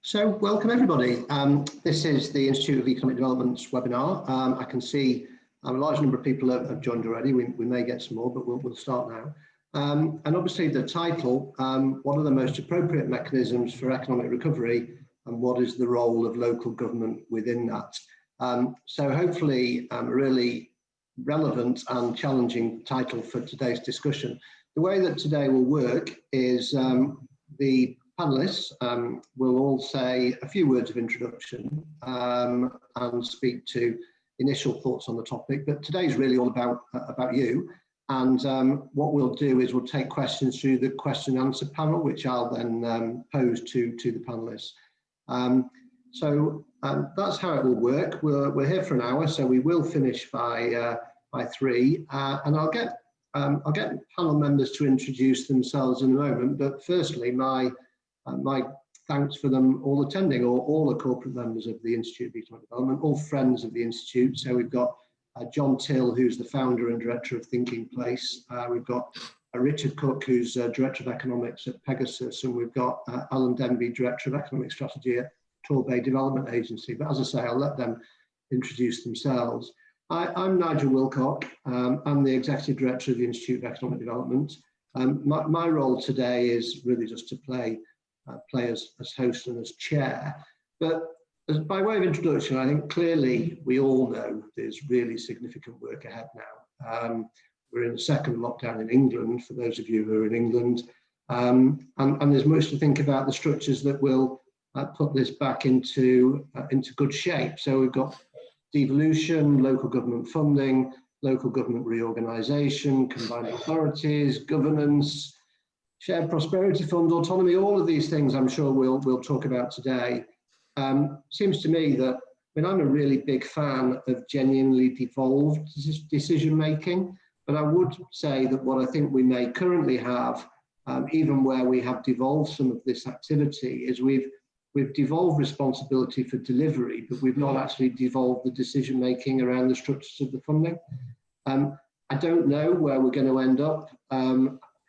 So welcome everybody. This is the Institute of Economic Development's webinar. I can see a large number of people have joined already. We may get some more, but we'll start now. And obviously the title, what are the most appropriate mechanisms for economic recovery and what is the role of local government within that? So hopefully a really relevant and challenging title for today's discussion. The way that today will work is the panelists will all say a few words of introduction and speak to initial thoughts on the topic, but today's really all about you. And what we'll do is we'll take questions through the question and answer panel, which I'll then pose to the panelists. So that's how it will work. We're here for an hour, so we will finish by 3, and I'll get panel members to introduce themselves in a moment. But firstly, my thanks for them all attending, or all the corporate members of the Institute of Economic Development, all friends of the Institute. So we've got John Till, who's the founder and director of Thinking Place. We've got Richard Cook, who's director of economics at Pegasus, and we've got Alan Denby, director of economic strategy at Torbay Development Agency. But as I say, I'll let them introduce themselves. I'm Nigel Wilcock. I'm the executive director of the Institute of Economic Development. My role today is really just to play as host and as chair. But by way of introduction, I think clearly we all know there's really significant work ahead now. We're in the second lockdown in England, for those of you who are in England, and there's much to think about the structures that will put this back into good shape. So we've got devolution, local government funding, local government reorganisation, combined authorities, governance, shared prosperity fund, autonomy, all of these things I'm sure we'll talk about today. Seems to me that, I'm a really big fan of genuinely devolved decision making, but I would say that what I think we may currently have, even where we have devolved some of this activity, is we've devolved responsibility for delivery, but we've not actually devolved the decision making around the structures of the funding. I don't know where we're going to end up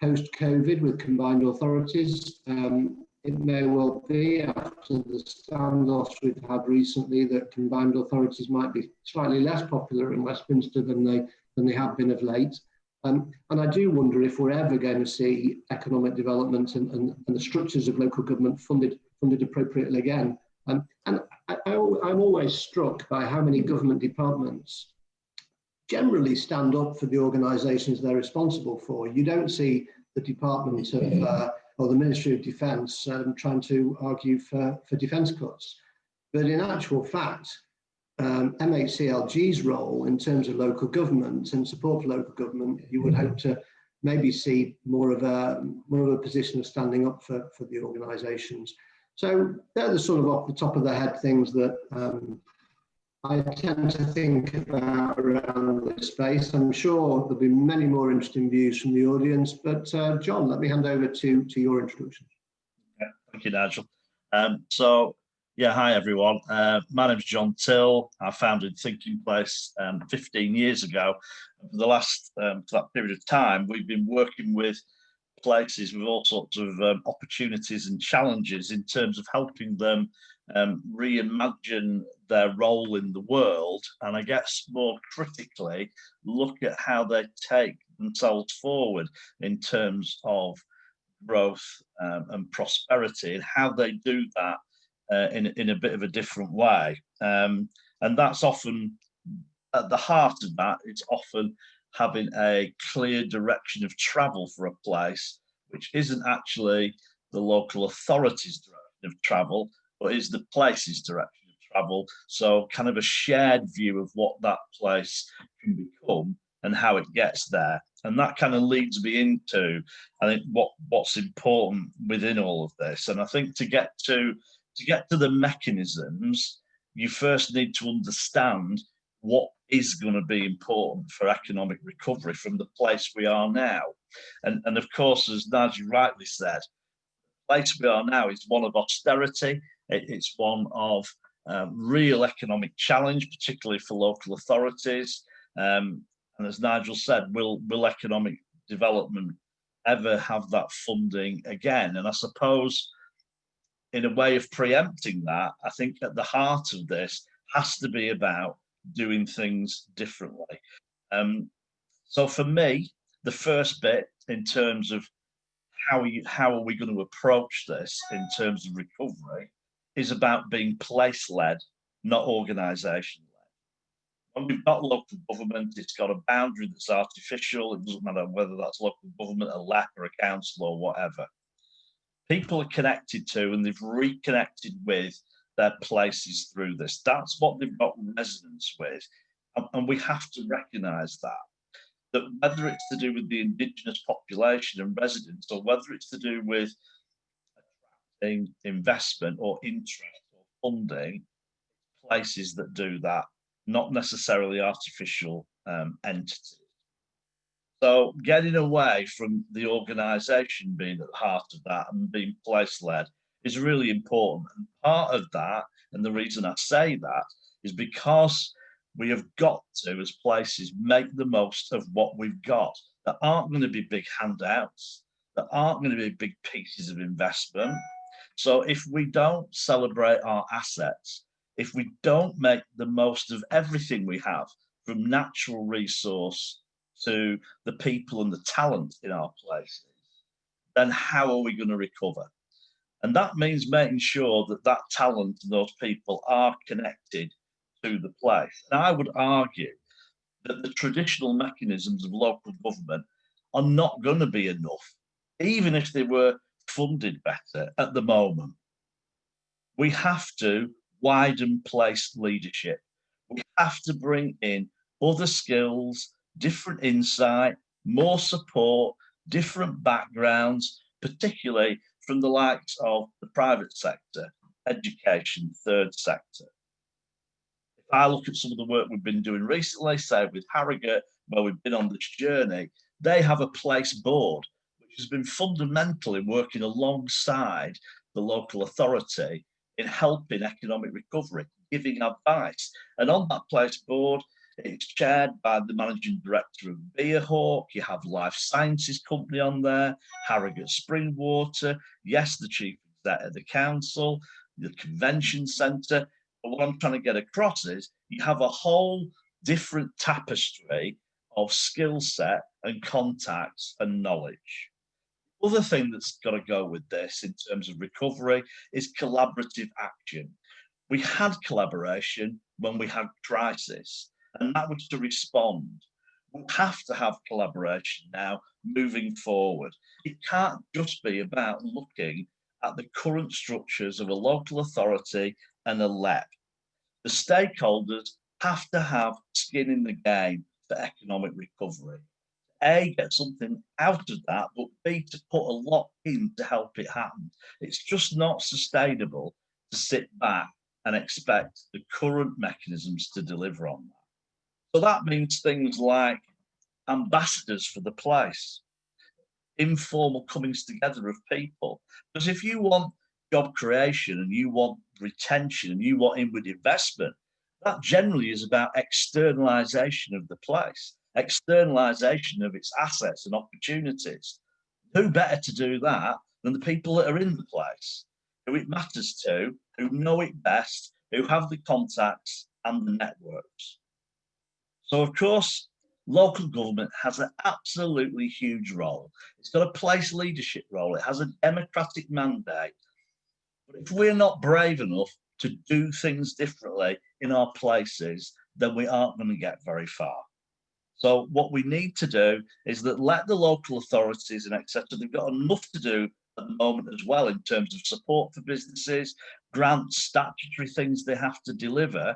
post-COVID with combined authorities. It may well be, after the standoffs we've had recently, that combined authorities might be slightly less popular in Westminster than they have been of late. And I do wonder if we're ever going to see economic development and the structures of local government funded appropriately again. And I'm always struck by how many government departments generally stand up for the organisations they're responsible for. You don't see the Department of or the Ministry of Defence trying to argue for defence cuts. But in actual fact, MHCLG's role in terms of local government and support for local government, you would hope to maybe see more of a position of standing up for the organisations. So they're the sort of off the top of the head things that I tend to think about around this space. I'm sure there'll be many more interesting views from the audience, but John, let me hand over to your introduction. Yeah, thank you, Nigel. Hi everyone. My name is John Till. I founded Thinking Place 15 years ago. For the last for that period of time, we've been working with places with all sorts of opportunities and challenges in terms of helping them reimagine their role in the world, and I guess more critically look at how they take themselves forward in terms of growth and prosperity, and how they do that in a bit of a different way. And that's often at the heart of that. It's often having a clear direction of travel for a place, which isn't actually the local authority's direction of travel, but is the place's direction of travel. So kind of a shared view of what that place can become and how it gets there. And that kind of leads me into, I think, what's important within all of this. And I think to get to the mechanisms, you first need to understand what is going to be important for economic recovery from the place we are now. And of course, as Nigel rightly said, the place we are now is one of austerity. It's one of real economic challenge, particularly for local authorities. And as Nigel said, will economic development ever have that funding again? And I suppose in a way of preempting that, I think at the heart of this has to be about doing things differently. So for me, the first bit in terms of how are we going to approach this in terms of recovery is about being place-led, not organisation-led. When we've got local government, it's got a boundary that's artificial. It doesn't matter whether that's local government, a LEP or a council or whatever. People are connected to and they've reconnected with their places through this. That's what they've got resonance with. And we have to recognise that whether it's to do with the indigenous population and residents, or whether it's to do with attracting investment or interest or funding, places that do that, not necessarily artificial entities. So getting away from the organisation being at the heart of that and being place-led is really important. And part of that, and the reason I say that, is because we have got to, as places, make the most of what we've got. There aren't going to be big handouts. There aren't going to be big pieces of investment. So if we don't celebrate our assets, if we don't make the most of everything we have, from natural resource to the people and the talent in our places, then how are we going to recover? And that means making sure that that talent and those people are connected to the place. And I would argue that the traditional mechanisms of local government are not going to be enough, even if they were funded better at the moment. We have to widen place leadership. We have to bring in other skills, different insight, more support, different backgrounds, particularly from the likes of the private sector, education, third sector. If I look at some of the work we've been doing recently, say with Harrogate, where we've been on this journey, they have a place board, which has been fundamentally working alongside the local authority in helping economic recovery, giving advice. And on that place board, it's chaired by the managing director of Beerhawk. You have Life Sciences Company on there, Harrogate Springwater, yes, the chief exec of the council, the convention centre. But what I'm trying to get across is you have a whole different tapestry of skill set and contacts and knowledge. Other thing that's got to go with this in terms of recovery is collaborative action. We had collaboration when we had crisis, and that was to respond. We have to have collaboration now moving forward. It can't just be about looking at the current structures of a local authority and a LEP. The stakeholders have to have skin in the game for economic recovery. A, get something out of that, but B, to put a lot in to help it happen. It's just not sustainable to sit back and expect the current mechanisms to deliver on that. So that means things like ambassadors for the place, informal comings together of people. Because if you want job creation and you want retention and you want inward investment, that generally is about externalization of the place, externalization of its assets and opportunities. Who better to do that than the people that are in the place, who it matters to, who know it best, who have the contacts and the networks. So, of course, local government has an absolutely huge role. It's got a place leadership role. It has a democratic mandate. But if we're not brave enough to do things differently in our places, then we aren't going to get very far. So what we need to do is that let the local authorities and etc. They've got enough to do at the moment as well in terms of support for businesses, grants, statutory things they have to deliver.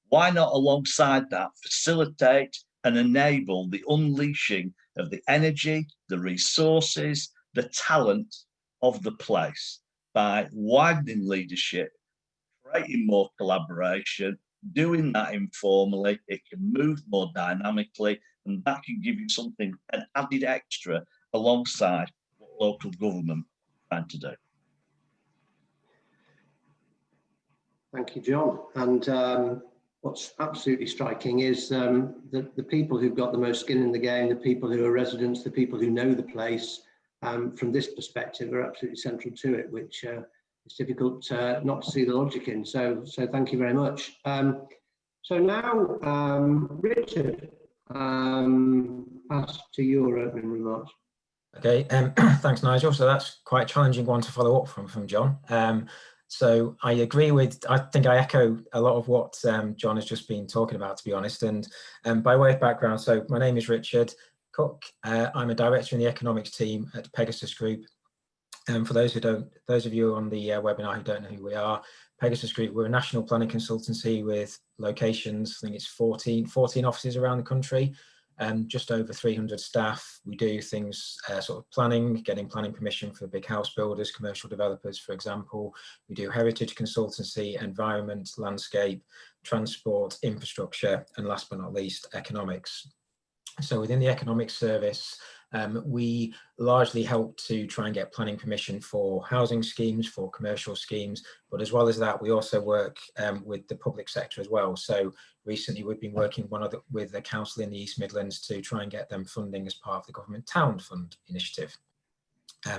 Why not alongside that facilitate and enable the unleashing of the energy, the resources, the talent of the place by widening leadership, creating more collaboration, doing that informally, it can move more dynamically, and that can give you something, an added extra alongside what local government is trying to do. Thank you, John. And what's absolutely striking is the people who've got the most skin in the game, the people who are residents, the people who know the place, from this perspective are absolutely central to it, which it's difficult not to see the logic in. So thank you very much. So now, Richard, pass to your opening remarks. Okay, thanks, Nigel. So that's quite a challenging one to follow up from John. So I agree with, I think I echo a lot of what John has just been talking about, to be honest. And by way of background, so my name is Richard Cook. I'm a director in the economics team at Pegasus Group. And for those of you on the webinar who don't know who we are, Pegasus Group, we're a national planning consultancy with locations, I think it's 14 offices around the country. Just over 300 staff. We do things sort of planning, getting planning permission for big house builders, commercial developers, for example. We do heritage consultancy, environment, landscape, transport, infrastructure, and last but not least, economics. So within the economics service, we largely help to try and get planning permission for housing schemes, for commercial schemes, but as well as that, we also work with the public sector as well. So recently we've been working with the council in the East Midlands to try and get them funding as part of the Government Town Fund initiative.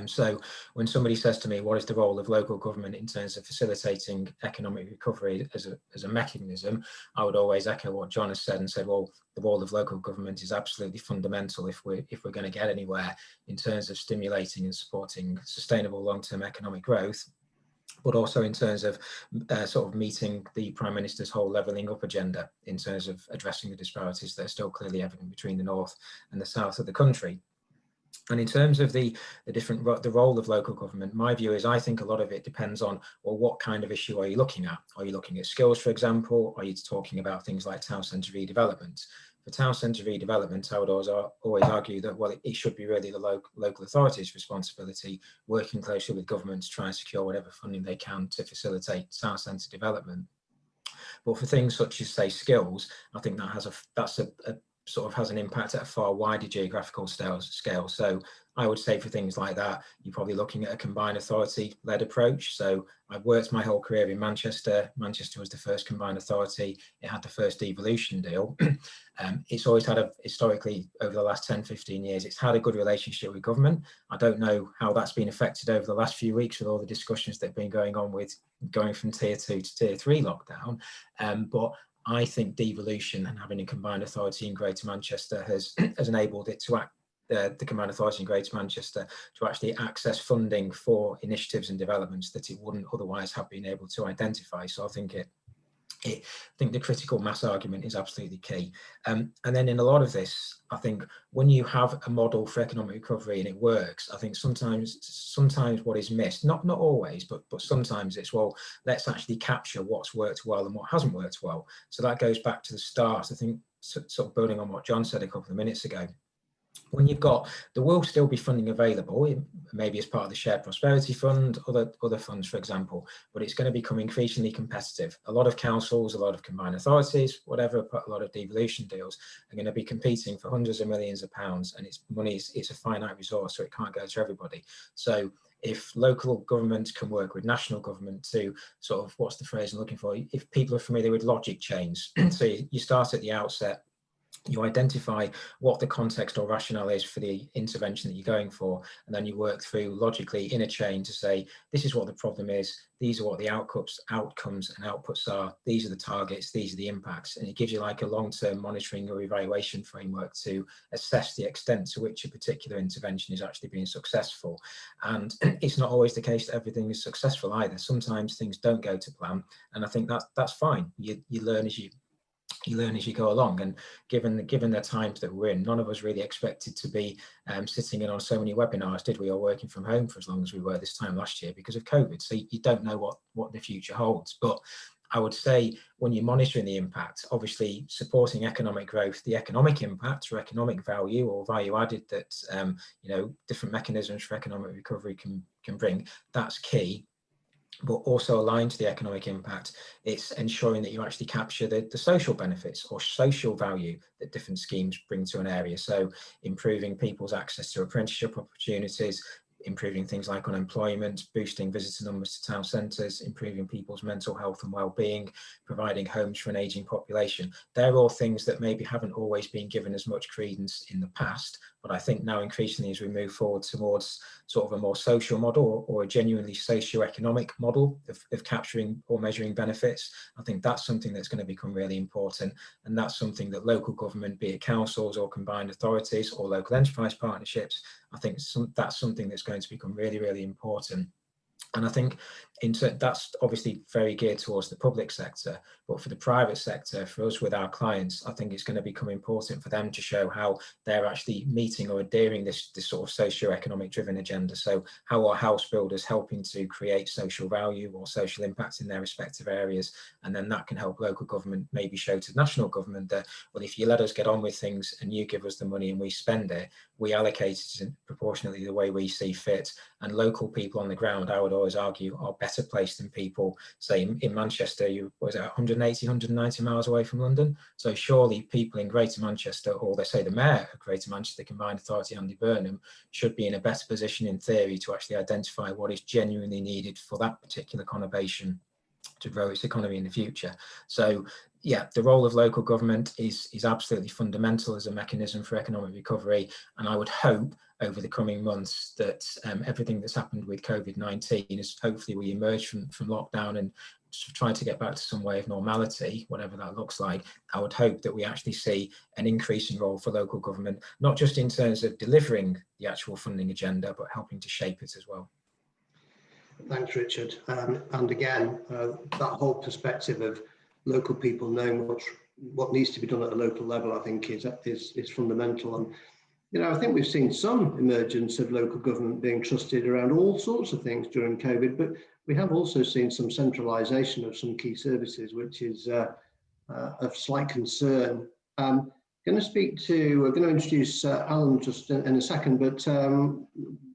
So when somebody says to me, what is the role of local government in terms of facilitating economic recovery as a mechanism, I would always echo what John has said and said, well, the role of local government is absolutely fundamental if we're going to get anywhere in terms of stimulating and supporting sustainable long-term economic growth, but also in terms of sort of meeting the Prime Minister's whole levelling up agenda in terms of addressing the disparities that are still clearly evident between the north and the south of the country. And in terms of the role of local government, my view is I think a lot of it depends on, well, what kind of issue are you looking at? Are you looking at skills, for example? Are you talking about things like town centre redevelopment? For town centre redevelopment, I would always argue that, well, it should be really the local authorities' responsibility, working closely with government to try and secure whatever funding they can to facilitate town centre development. But for things such as, say, skills, I think that's sort of has an impact at a far wider geographical scale. So I would say for things like that, you're probably looking at a combined authority-led approach. So I've worked my whole career in Manchester. Manchester was the first combined authority. It had the first devolution deal. It's always had historically, over the last 10, 15 years, it's had a good relationship with government. I don't know how that's been affected over the last few weeks with all the discussions that have been going on with going from tier 2 to tier 3 lockdown. But I think devolution and having a combined authority in Greater Manchester has enabled it to the combined authority in Greater Manchester to actually access funding for initiatives and developments that it wouldn't otherwise have been able to identify. So I think I think the critical mass argument is absolutely key. And then in a lot of this, I think when you have a model for economic recovery and it works, I think sometimes what is missed, not always, but sometimes it's, well, let's actually capture what's worked well and what hasn't worked well. So that goes back to the start, I think, sort of building on what John said a couple of minutes ago. When you've got, there will still be funding available, maybe as part of the Shared Prosperity Fund, other funds, for example, but it's going to become increasingly competitive. A lot of councils, a lot of combined authorities, whatever, a lot of devolution deals are going to be competing for hundreds of millions of pounds, and it's a finite resource, so it can't go to everybody. So if local government can work with national government to sort of, what's the phrase I'm looking for? If people are familiar with logic chains, so you start at the outset, you identify what the context or rationale is for the intervention that you're going for, and then you work through logically in a chain to say, this is what the problem is, these are what the outcomes and outputs are, these are the targets, these are the impacts, and it gives you like a long-term monitoring or evaluation framework to assess the extent to which a particular intervention is actually being successful. And it's not always the case that everything is successful either. Sometimes things don't go to plan, and I think that's fine. You learn as you go along, and given the times that we're in, none of us really expected to be sitting in on so many webinars, did we, or working from home for as long as we were this time last year because of COVID. So you don't know what the future holds. But I would say when you're monitoring the impact, obviously supporting economic growth, the economic impact or economic value or value added that different mechanisms for economic recovery can bring, that's key. But also aligned to the economic impact, it's ensuring that you actually capture the social benefits or social value that different schemes bring to an area. So improving people's access to apprenticeship opportunities, improving things like unemployment, boosting visitor numbers to town centres, improving people's mental health and well-being, providing homes for an ageing population. They're all things that maybe haven't always been given as much credence in the past, but I think now increasingly as we move forward towards sort of a more social model or a genuinely socio-economic model of capturing or measuring benefits, I think that's something that's going to become really important, and that's something that local government, be it councils or combined authorities or local enterprise partnerships, I think that's something that's going to become really, really important. And I think that's obviously very geared towards the public sector, but for the private sector, for us with our clients, I think it's going to become important for them to show how they're actually meeting or adhering this sort of socio-economic driven agenda. So how are house builders helping to create social value or social impact in their respective areas? And then that can help local government maybe show to national government that, well, if you let us get on with things and you give us the money and we spend it, we allocate it proportionately the way we see fit. And local people on the ground, I would always argue, are better placed than people, say in Manchester, was it 180, 190 miles away from London? So surely people in Greater Manchester, or they say the Mayor of Greater Manchester Combined Authority, Andy Burnham, should be in a better position in theory to actually identify what is genuinely needed for that particular conurbation to grow its economy in the future. So yeah, the role of local government is absolutely fundamental as a mechanism for economic recovery. And I would hope over the coming months that everything that's happened with COVID-19 is hopefully we emerge from lockdown and try to get back to some way of normality, whatever that looks like. I would hope that we actually see an increasing role for local government, not just in terms of delivering the actual funding agenda, but helping to shape it as well. Thanks, Richard. And again, that whole perspective of local people knowing what needs to be done at a local level, I think is fundamental. And you know, I think we've seen some emergence of local government being trusted around all sorts of things during COVID, but we have also seen some centralisation of some key services, which is of slight concern. We're going to introduce Alan just in a second, but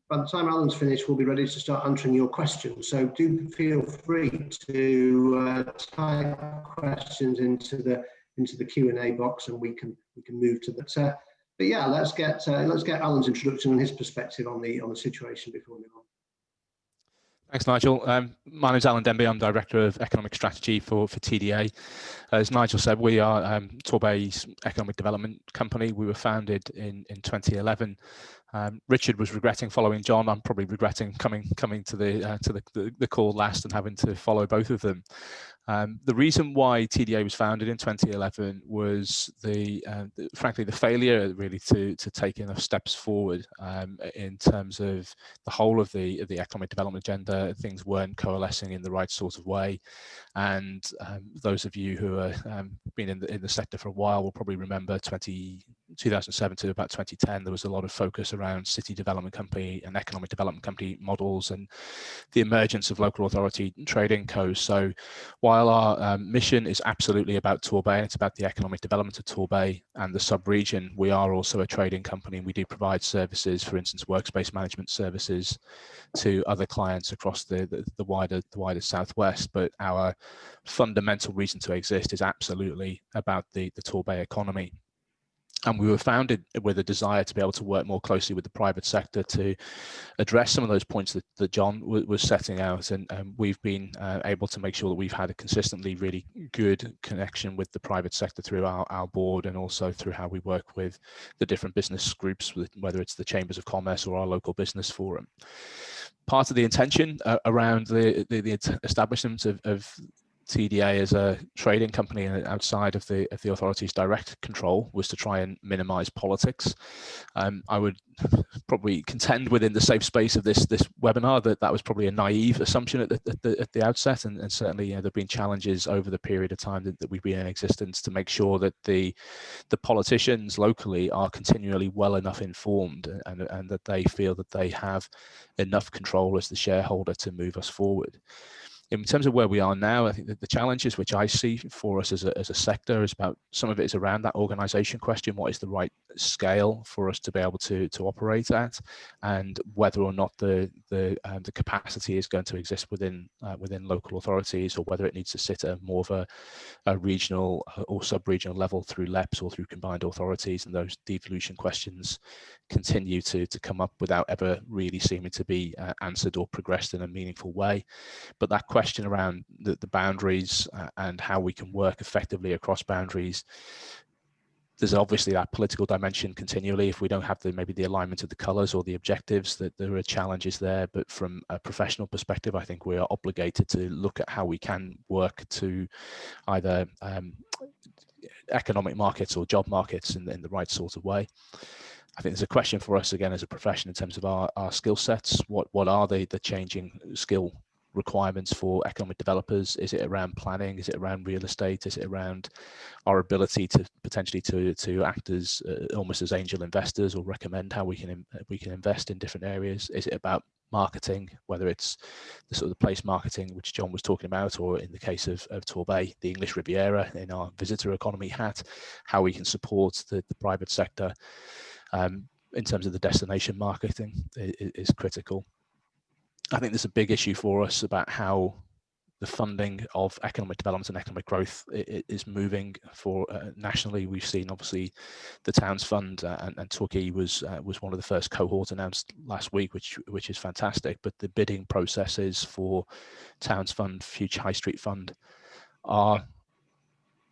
by the time Alan's finished, we'll be ready to start answering your questions. So do feel free to type questions into the Q&A box, and we can move to that. But yeah, let's get Alan's introduction and his perspective on the situation before we move on. Thanks, Nigel. My name is Alan Denby. I'm Director of Economic Strategy for TDA. As Nigel said, we are Torbay's economic development company. We were founded in 2011. Richard was regretting following John. I'm probably regretting coming to the call last and having to follow both of them. The reason why TDA was founded in 2011 was frankly the failure really to take enough steps forward in terms of the whole of the economic development agenda. Things weren't coalescing in the right sort of way, and those of you who have been in the sector for a while will probably remember 2007 to about 2010. There was a lot of focus around city development company and economic development company models and the emergence of local authority trading co's. So while our mission is absolutely about Torbay and it's about the economic development of Torbay and the sub-region, we are also a trading company, and we do provide services, for instance, workspace management services to other clients across the wider southwest. But our fundamental reason to exist is absolutely about the Torbay economy. And we were founded with a desire to be able to work more closely with the private sector to address some of those points that John was setting out. And we've been able to make sure that we've had a consistently really good connection with the private sector through our board, and also through how we work with the different business groups, whether it's the Chambers of Commerce or our local business forum. Part of the intention around the establishment of TDA as a trading company outside of the authority's direct control was to try and minimize politics. I would probably contend within the safe space of this webinar that was probably a naive assumption at the outset, and certainly there have been challenges over the period of time that we've been in existence to make sure that the politicians locally are continually well enough informed and that they feel that they have enough control as the shareholder to move us forward. In terms of where we are now, I think that the challenges which I see for us as a sector is about, some of it is around that organisation question. What is the right scale for us to be able to operate at, and whether or not the capacity is going to exist within local authorities, or whether it needs to sit at more of a regional or sub-regional level through LEPs or through combined authorities. And those devolution questions continue to come up without ever really seeming to be answered or progressed in a meaningful way. But that question around the boundaries and how we can work effectively across boundaries, there's obviously that political dimension continually. If we don't have maybe the alignment of the colours or the objectives, that there are challenges there. But from a professional perspective, I think we are obligated to look at how we can work to either economic markets or job markets in the right sort of way. I think there's a question for us again as a profession in terms of our skill sets. What are the changing skill requirements for economic developers? Is it around planning? Is it around real estate? Is it around our ability to potentially to act as almost as angel investors, or recommend how we can invest in different areas? Is it about marketing, whether it's the sort of place marketing which John was talking about, or in the case of Torbay, the English Riviera in our visitor economy hat, how we can support the private sector in terms of the destination marketing is critical. I think there's a big issue for us about how the funding of economic development and economic growth is moving for nationally. We've seen obviously the Towns Fund, and Torquay was one of the first cohorts announced last week, which is fantastic. But the bidding processes for Towns Fund, Future High Street Fund are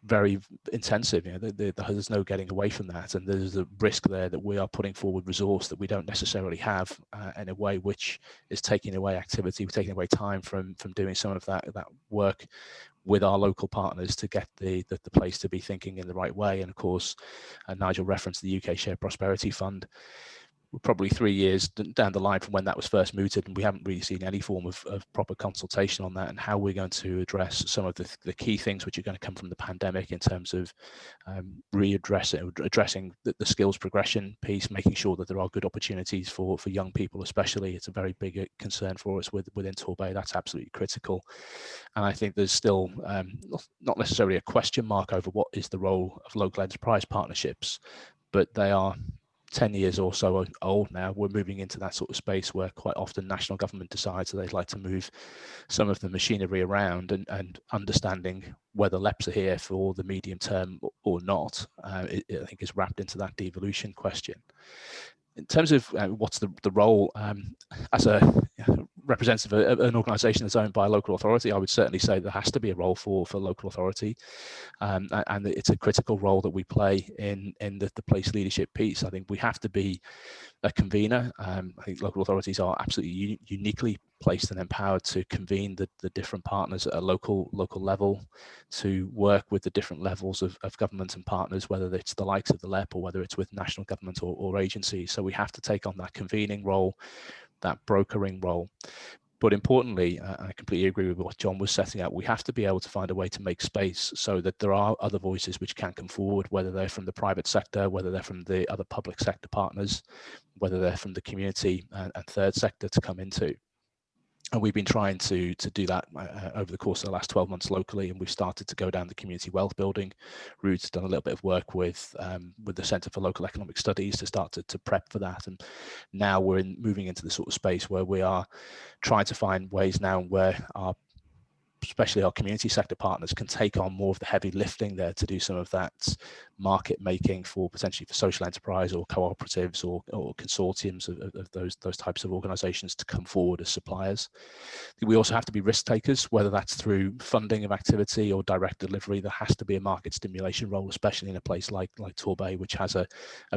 very intensive. There's no getting away from that, and there's a risk there that we are putting forward resource that we don't necessarily have in a way which is taking away activity, taking away time from doing some of that work with our local partners to get the place to be thinking in the right way. And of course, Nigel referenced the UK Shared Prosperity Fund. We're probably 3 years down the line from when that was first mooted, and we haven't really seen any form of proper consultation on that and how we're going to address some of the key things which are going to come from the pandemic in terms of addressing the skills progression piece, making sure that there are good opportunities for young people especially. It's a very big concern for us within Torbay. That's absolutely critical. And I think there's still not necessarily a question mark over what is the role of local enterprise partnerships, but they are 10 years or so old now. We're moving into that sort of space where quite often national government decides that they'd like to move some of the machinery around, and understanding whether LEPs are here for the medium term or not, I think is wrapped into that devolution question. In terms of what's the role as a representative of an organisation that's owned by a local authority, I would certainly say there has to be a role for local authority, and it's a critical role that we play in the place leadership piece. I think we have to be a convener. I think local authorities are absolutely uniquely placed and empowered to convene the different partners at a local level, to work with the different levels of government and partners, whether it's the likes of the LEP or whether it's with national government or agencies. So we have to take on that convening role, that brokering role. But importantly, I completely agree with what John was setting out, we have to be able to find a way to make space so that there are other voices which can come forward, whether they're from the private sector, whether they're from the other public sector partners, whether they're from the community and third sector to come into. And we've been trying to do that over the course of the last 12 months locally, and we've started to go down the community wealth building route, done a little bit of work with the Centre for Local Economic Studies to start to prep for that. And now we're moving into the sort of space where we are trying to find ways now where especially our community sector partners can take on more of the heavy lifting there to do some of that market making for potentially for social enterprise or cooperatives or consortiums of those types of organizations to come forward as suppliers. We also have to be risk takers, whether that's through funding of activity or direct delivery. There has to be a market stimulation role, especially in a place like Torbay, which has a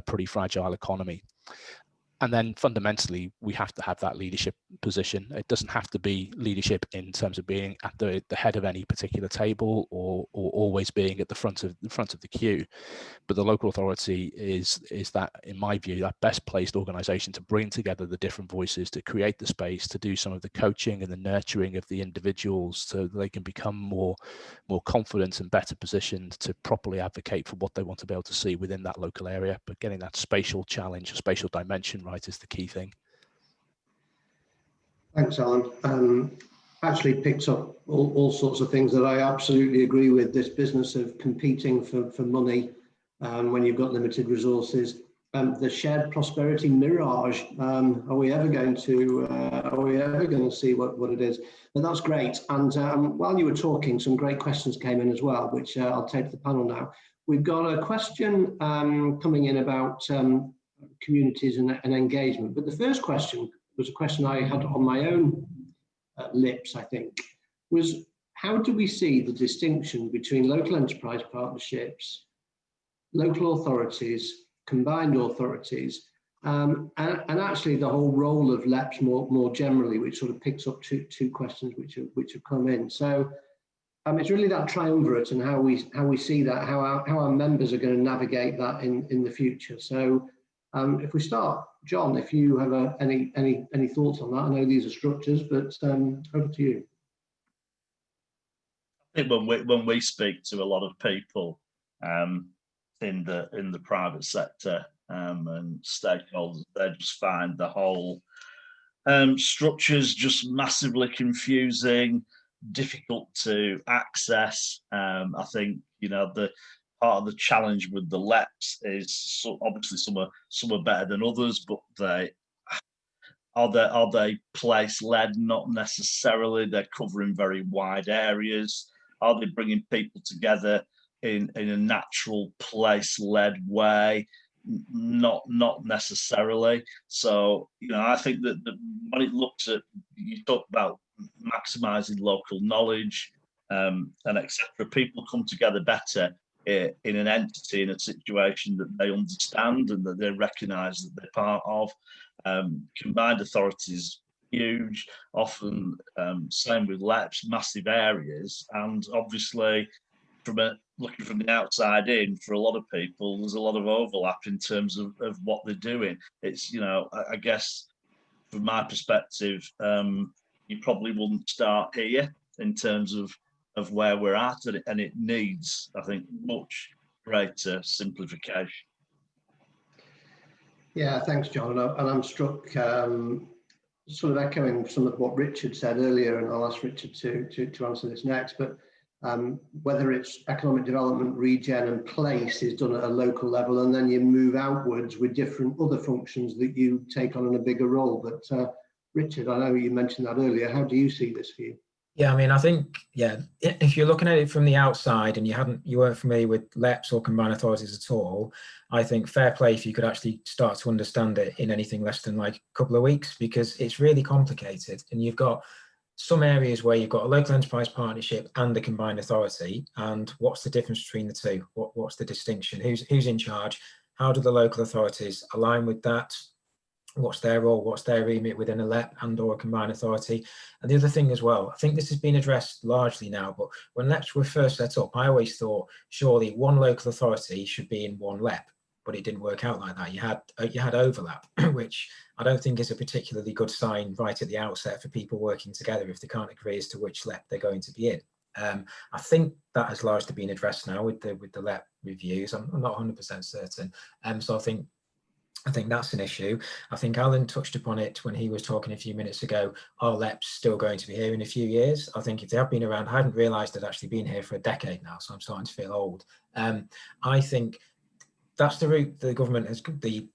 pretty fragile economy. And then fundamentally, we have to have that leadership position. It doesn't have to be leadership in terms of being at the head of any particular table or always being at the front of the queue. But the local authority is that, in my view, that best placed organisation to bring together the different voices, to create the space, to do some of the coaching and the nurturing of the individuals so that they can become more confident and better positioned to properly advocate for what they want to be able to see within that local area. But getting that spatial challenge, spatial dimension right is the key thing. Thanks, Alan. Actually picks up all sorts of things that I absolutely agree with. This business of competing for money when you've got limited resources, the shared prosperity mirage. Are we ever going to see what it is? But that's great. And while you were talking, some great questions came in as well, which I'll take to the panel now. We've got a question coming in about communities and engagement. But the first question was a question I had on my own lips, I think, was how do we see the distinction between local enterprise partnerships, local authorities, combined authorities, and actually the whole role of LEPs more generally, which sort of picks up two questions which have come in. So it's really that triumvirate and how we see that, how our members are going to navigate that in the future. So if we start, John, if you have any thoughts on that. I know these are structures, but over to you. I think when we speak to a lot of people in the private sector and stakeholders, they just find the whole structures just massively confusing, difficult to access. I think the part of the challenge with the LEPs is obviously some are better than others, but they are they place led? Not necessarily. They're covering very wide areas. Are they bringing people together in a natural place-led way? Not necessarily. So I think that when it looks at, you talk about maximising local knowledge and etc. People come together better in an entity, in a situation that they understand and that they recognise that they're part of. Combined authorities, huge, often same with LEPs, massive areas, and obviously looking from the outside in, for a lot of people, there's a lot of overlap in terms of what they're doing. It's, I guess from my perspective, you probably wouldn't start here in terms of where we're at, and it needs, I think, much greater simplification. Yeah, thanks, John. And I'm struck, sort of echoing some of what Richard said earlier, and I'll ask Richard to answer this next, but whether it's economic development, regen and place is done at a local level, and then you move outwards with different other functions that you take on in a bigger role. But Richard, I know you mentioned that earlier. How do you see this for you? Yeah, I mean, I think, if you're looking at it from the outside and you weren't familiar with LEPs or combined authorities at all, I think fair play if you could actually start to understand it in anything less than like a couple of weeks, because it's really complicated. And you've got some areas where you've got a local enterprise partnership and a combined authority. And what's the difference between the two? What's the distinction? Who's in charge? How do the local authorities align with that? What's their role? What's their remit within a LEP and or a combined authority? And the other thing as well, I think this has been addressed largely now, but when LEPs were first set up, I always thought surely one local authority should be in one LEP, but it didn't work out like that. You had overlap, which I don't think is a particularly good sign right at the outset for people working together if they can't agree as to which LEP they're going to be in. I think that has largely been addressed now with the LEP reviews. I'm not 100% certain. So I think that's an issue. I think Alan touched upon it when he was talking a few minutes ago. Are LEPs still going to be here in a few years? I think if they have been around, I hadn't realised they'd actually been here for a decade now, so I'm starting to feel old. I think that's the route the government has, the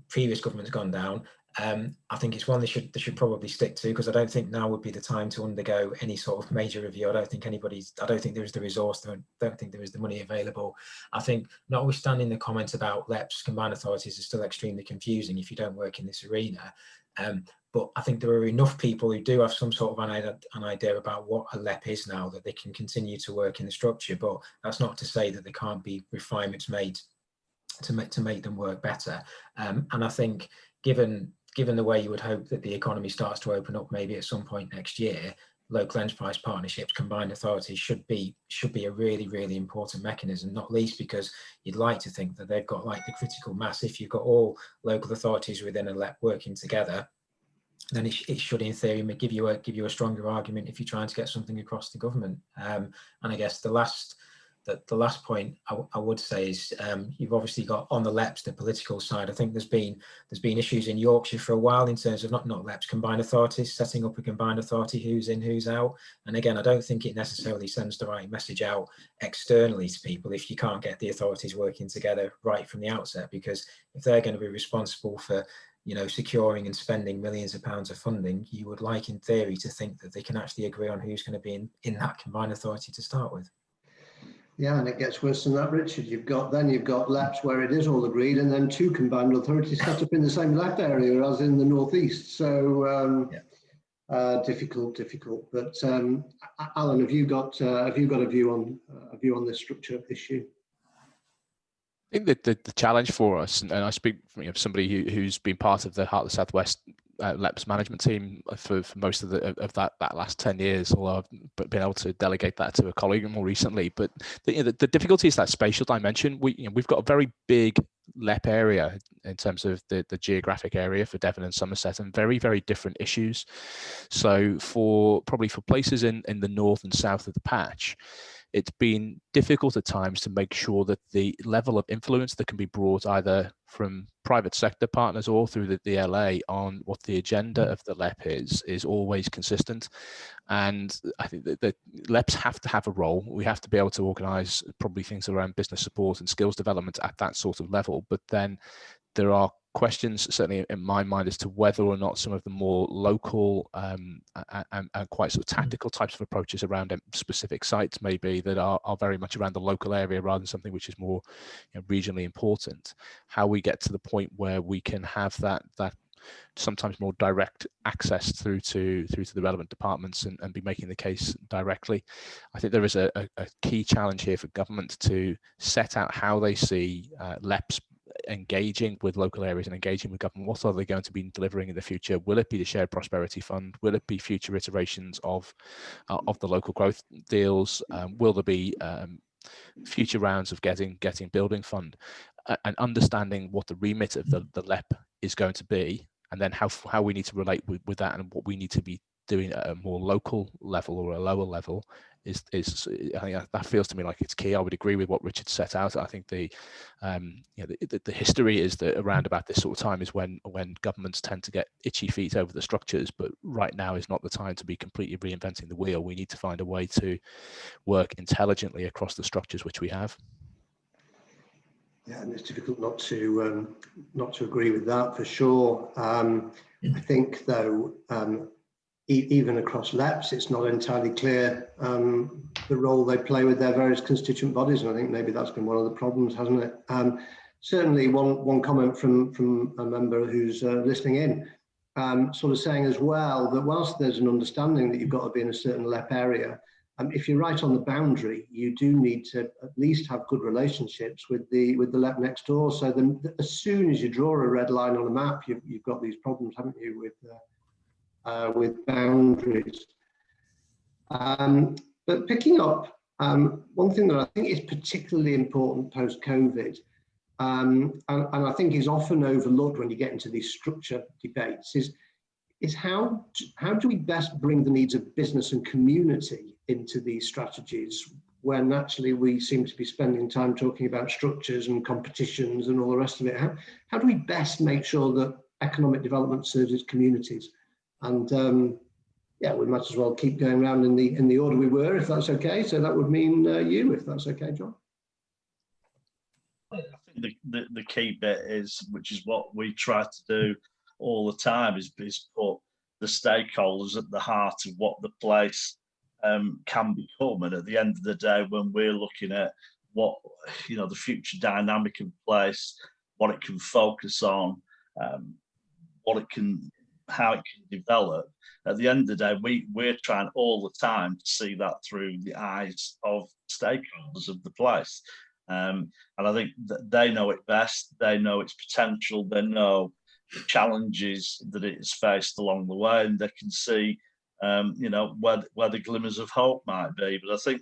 previous government's gone down. I think it's one they should probably stick to, because I don't think now would be the time to undergo any sort of major review. I don't think there is the resource, I don't think there is the money available. I think, notwithstanding the comments about LEPs, combined authorities are still extremely confusing if you don't work in this arena. But I think there are enough people who do have some sort of an idea about what a LEP is now that they can continue to work in the structure. But that's not to say that there can't be refinements made to make them work better. And I think given the way you would hope that the economy starts to open up maybe at some point next year, local enterprise partnerships, combined authorities should be a really, really important mechanism, not least because you'd like to think that they've got like the critical mass. If you've got all local authorities within a LEP working together, then it should, in theory, give you a stronger argument if you're trying to get something across the government. And I guess the last the last point I would say is you've obviously got on the LEPs, the political side. I think there's been issues in Yorkshire for a while in terms of not LEPs, combined authorities, setting up a combined authority, who's in, who's out. And again, I don't think it necessarily sends the right message out externally to people if you can't get the authorities working together right from the outset, because if they're going to be responsible for securing and spending millions of pounds of funding, you would like in theory to think that they can actually agree on who's going to be in that combined authority to start with. Yeah, and it gets worse than that, Richard. You've got LEPs where it is all agreed, and then 2 combined authorities set up in the same LEP area as in the northeast. So difficult. But Alan, have you got a view on this structure issue? I think that the challenge for us, and I speak from somebody who's been part of the Heart of the Southwest LEPs management team for most of that last 10 years, although I've been able to delegate that to a colleague more recently. But the difficulty is that spatial dimension. We've got a very big LEP area in terms of the geographic area for Devon and Somerset, and very, very different issues. So probably for places in the north and south of the patch, it's been difficult at times to make sure that the level of influence that can be brought either from private sector partners or through the DLA on what the agenda of the LEP is always consistent. And I think that the LEPs have to have a role. We have to be able to organise probably things around business support and skills development at that sort of level. But then there are questions, certainly in my mind, as to whether or not some of the more local and quite sort of tactical types of approaches around specific sites maybe that are very much around the local area rather than something which is more regionally important. How we get to the point where we can have that sometimes more direct access through to the relevant departments and be making the case directly. I think there is a key challenge here for government to set out how they see LEPs engaging with local areas and engaging with government. What are they going to be delivering in the future? Will it be the Shared Prosperity Fund? Will it be future iterations of the local growth deals? Will there be future rounds of getting building fund? And understanding what the remit of the LEP is going to be, and then how we need to relate with that, and what we need to be doing at a more local level or a lower level is I think that feels to me like it's key. I would agree with what Richard set out. I think the history is that around about this sort of time is when governments tend to get itchy feet over the structures, but right now is not the time to be completely reinventing the wheel. We need to find a way to work intelligently across the structures which we have. Yeah, and it's difficult not to agree with that for sure. I think though, even across LEPs, it's not entirely clear the role they play with their various constituent bodies, and I think maybe that's been one of the problems, hasn't it? Certainly, one comment from a member who's listening in, sort of saying as well that whilst there's an understanding that you've got to be in a certain LEP area, if you're right on the boundary, you do need to at least have good relationships with the LEP next door. So as soon as you draw a red line on a map, you've got these problems, haven't you, with boundaries. But picking up one thing that I think is particularly important post-COVID, and I think is often overlooked when you get into these structure debates, is how do we best bring the needs of business and community into these strategies, when actually we seem to be spending time talking about structures and competitions and all the rest of it. How do we best make sure that economic development serves its communities? And yeah, we might as well keep going around in the order we were, if that's okay. So that would mean you, if that's okay, John. I think the key bit is, which is what we try to do all the time, is put the stakeholders at the heart of what the place can become. And at the end of the day, when we're looking at what the future dynamic of the place, what it can focus on, how it can develop, at the end of the day, we're trying all the time to see that through the eyes of stakeholders of the place. And I think that they know it best. They know its potential. They know the challenges that it's faced along the way, and they can see where the glimmers of hope might be. But I think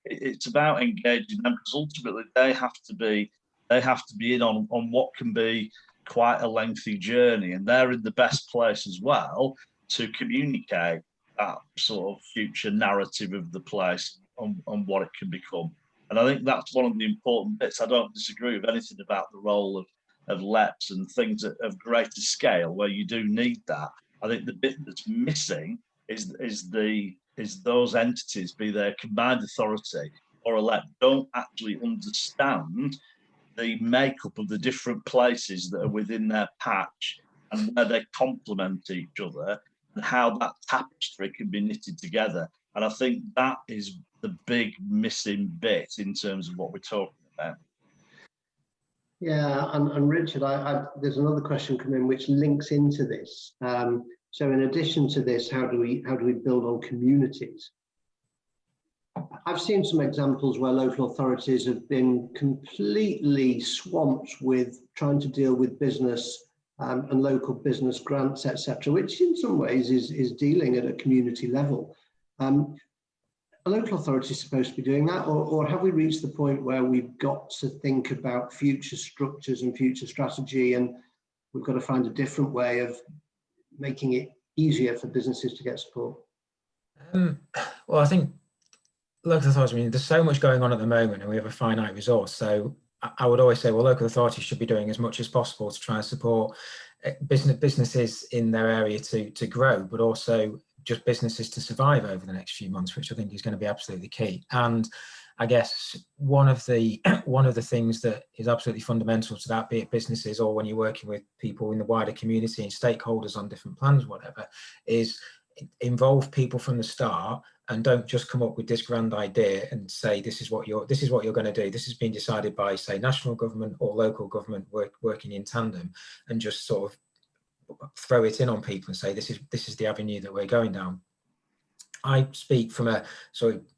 it's about engaging them, because ultimately they have to be in on what can be quite a lengthy journey, and they're in the best place as well to communicate that sort of future narrative of the place on what it can become. And I think that's one of the important bits. I don't disagree with anything about the role of LEPs and things of greater scale where you do need that. I think the bit that's missing is those entities, be they a combined authority or a LEP, don't actually understand the makeup of the different places that are within their patch and where they complement each other and how that tapestry can be knitted together. And I think that is the big missing bit in terms of what we're talking about. Yeah, and Richard, there's another question coming which links into this. So in addition to this, how do we build on communities? I've seen some examples where local authorities have been completely swamped with trying to deal with business and local business grants, etc., which in some ways is dealing at a community level. Are local authorities supposed to be doing that, or have we reached the point where we've got to think about future structures and future strategy, and we've got to find a different way of making it easier for businesses to get support? Well, I think local authorities, I mean, there's so much going on at the moment and we have a finite resource. So I would always say, well, local authorities should be doing as much as possible to try and support businesses in their area to grow, but also just businesses to survive over the next few months, which I think is going to be absolutely key. And I guess one of the things that is absolutely fundamental to that, be it businesses or when you're working with people in the wider community and stakeholders on different plans, whatever, is involve people from the start and don't just come up with this grand idea and say this is what you're going to do. This has been decided by, say, national government or local government working in tandem, and just sort of throw it in on people and say this is the avenue that we're going down. I speak from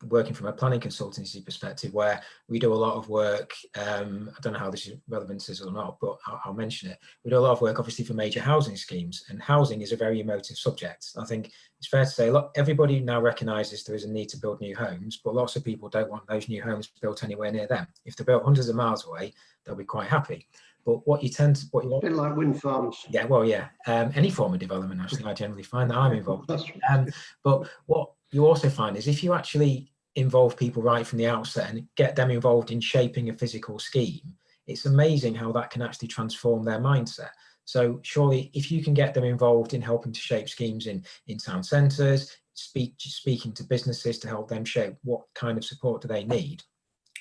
working from a planning consultancy perspective, where we do a lot of work. I don't know how this is relevant or not, but I'll mention it. We do a lot of work, obviously, for major housing schemes, and housing is a very emotive subject. I think it's fair to say, look, everybody now recognises there is a need to build new homes, but lots of people don't want those new homes built anywhere near them. If they're built hundreds of miles away, they'll be quite happy. But what you want, a bit like wind farms. Yeah, well, yeah, any form of development, actually, I generally find that I'm involved. That's right. But what you also find is if you actually involve people right from the outset and get them involved in shaping a physical scheme, it's amazing how that can actually transform their mindset. So surely, if you can get them involved in helping to shape schemes in town centres, speaking to businesses to help them shape what kind of support do they need,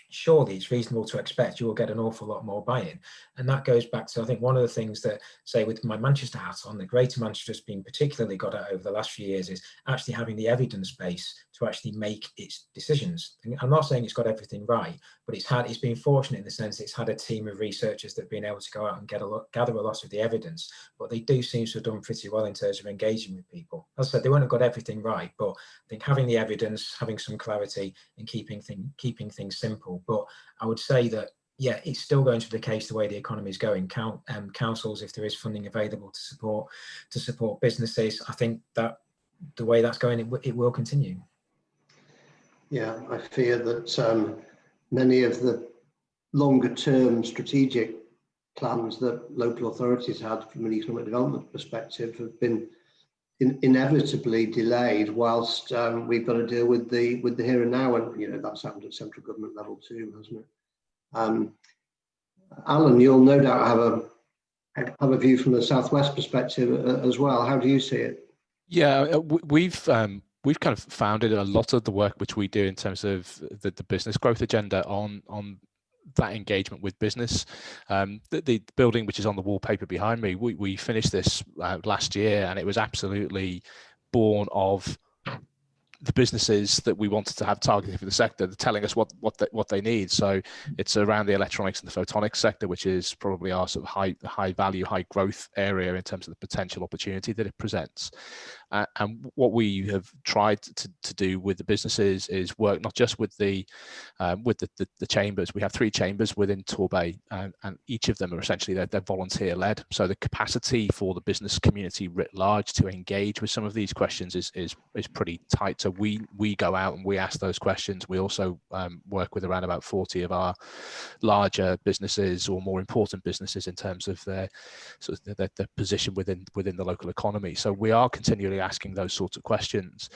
surely it's reasonable to expect you will get an awful lot more buy-in. And that goes back to, I think, one of the things that, say, with my Manchester hat on, the Greater Manchester has been particularly got at over the last few years, is actually having the evidence base to actually make its decisions. And I'm not saying it's got everything right, but it's been fortunate in the sense it's had a team of researchers that have been able to go out and gather a lot of the evidence, but they do seem to have done pretty well in terms of engaging with people. As I said, they won't have got everything right, but I think having the evidence, having some clarity, and keeping things simple. But I would say that, yeah, it's still going to be the case the way the economy is going. Councils, if there is funding available to support businesses, I think that the way that's going, it will continue. Yeah, I fear that many of the longer term strategic plans that local authorities had from an economic development perspective have been inevitably delayed whilst we've got to deal with the here and now, and that's happened at central government level too, hasn't it? Alan, you'll no doubt have a view from the Southwest perspective as well. How do you see it? Yeah, we've kind of founded a lot of the work which we do in terms of the business growth agenda on that engagement with business. The building which is on the wallpaper behind me, we finished this last year, and it was absolutely born of the businesses that we wanted to have targeted for the sector. They're telling us what they need. So it's around the electronics and the photonics sector, which is probably our sort of high value, high growth area in terms of the potential opportunity that it presents. And what we have tried to do with the businesses is work not just with the chambers. We have 3 chambers within Torbay, and each of them are essentially they're volunteer led. So the capacity for the business community writ large to engage with some of these questions is pretty tight. So we go out and we ask those questions. We also work with around about 40 of our larger businesses or more important businesses in terms of their sort of their position within the local economy. So we are continually asking those sorts of questions.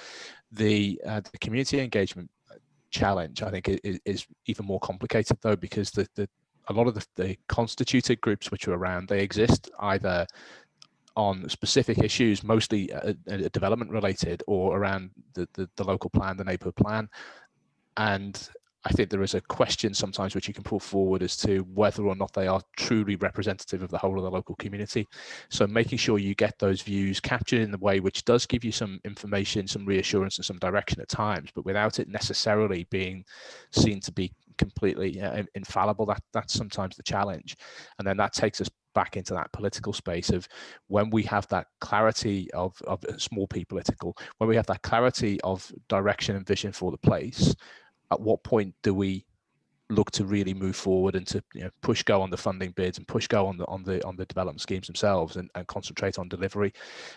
The community engagement challenge, I think, is even more complicated though, because a lot of the constituted groups which are around, they exist either on specific issues, mostly development related, or around the local plan, the neighbourhood plan. And I think there is a question sometimes which you can put forward as to whether or not they are truly representative of the whole of the local community. So making sure you get those views captured in the way which does give you some information, some reassurance and some direction at times, but without it necessarily being seen to be completely infallible. That's sometimes the challenge. And then that takes us back into that political space of when we have that clarity of small p political, when we have that clarity of direction and vision for the place, at what point do we look to really move forward and to push go on the funding bids and push go on the development schemes themselves and concentrate on delivery?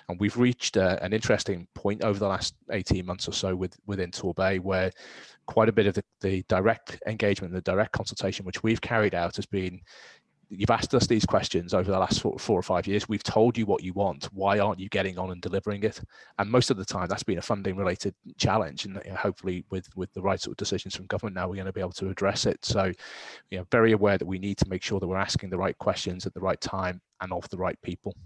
And we've reached an interesting point over the last 18 months or so within Torbay, where quite a bit of the direct engagement, the direct consultation which we've carried out has been, you've asked us these questions over the last 4 or 5 years. We've told you what you want. Why aren't you getting on and delivering it? And most of the time, that's been a funding related challenge. And hopefully, with the right sort of decisions from government now, we're going to be able to address it. So, very aware that we need to make sure that we're asking the right questions at the right time and of the right people.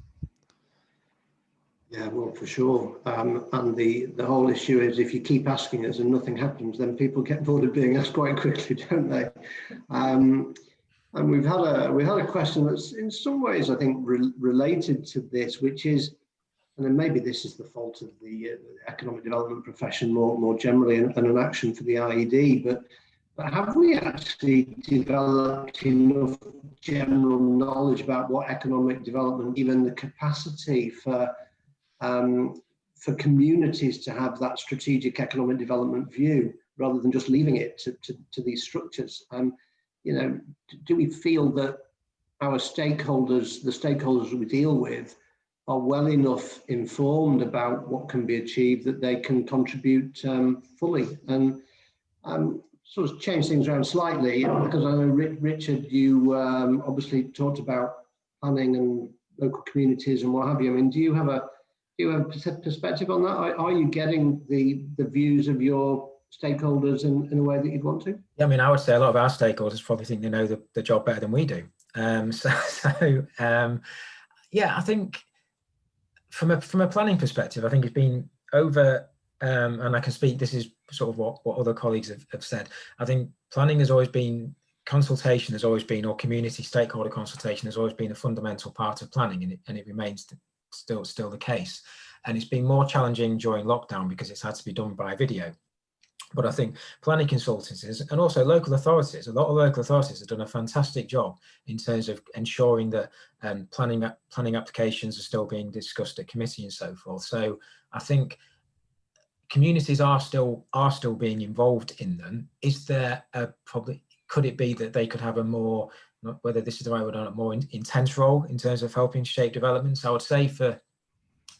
Yeah, well, for sure. And the whole issue is, if you keep asking us and nothing happens, then people get bored of being asked quite quickly, don't they? And we've had a question that's in some ways, I think, related to this, which is, and then maybe this is the fault of the economic development profession more generally, and an action for the IED, but have we actually developed enough general knowledge about what economic development, even the capacity for communities to have that strategic economic development view, rather than just leaving it to these structures? Do we feel that our stakeholders, the stakeholders we deal with, are well enough informed about what can be achieved that they can contribute fully? And sort of change things around slightly, because I know, Richard, you obviously talked about planning and local communities and what have you. I mean, do you have a perspective on that? Are you getting the views of your stakeholders in a way that you'd want to? Yeah, I mean, I would say a lot of our stakeholders probably think they know the job better than we do. Yeah, I think from a planning perspective, I think it's been over, and I can speak, this is sort of what other colleagues have said. I think planning has always been, consultation has always been, or community stakeholder consultation has always been a fundamental part of planning, and it remains still the case. And it's been more challenging during lockdown because it's had to be done by video. But I think planning consultancies and also local authorities, a lot of local authorities have done a fantastic job in terms of ensuring that planning applications are still being discussed at committee and so forth. So I think communities are still being involved in them. Is there could it be that they could have a more, whether this is the right word, a more intense role in terms of helping shape developments? I would say for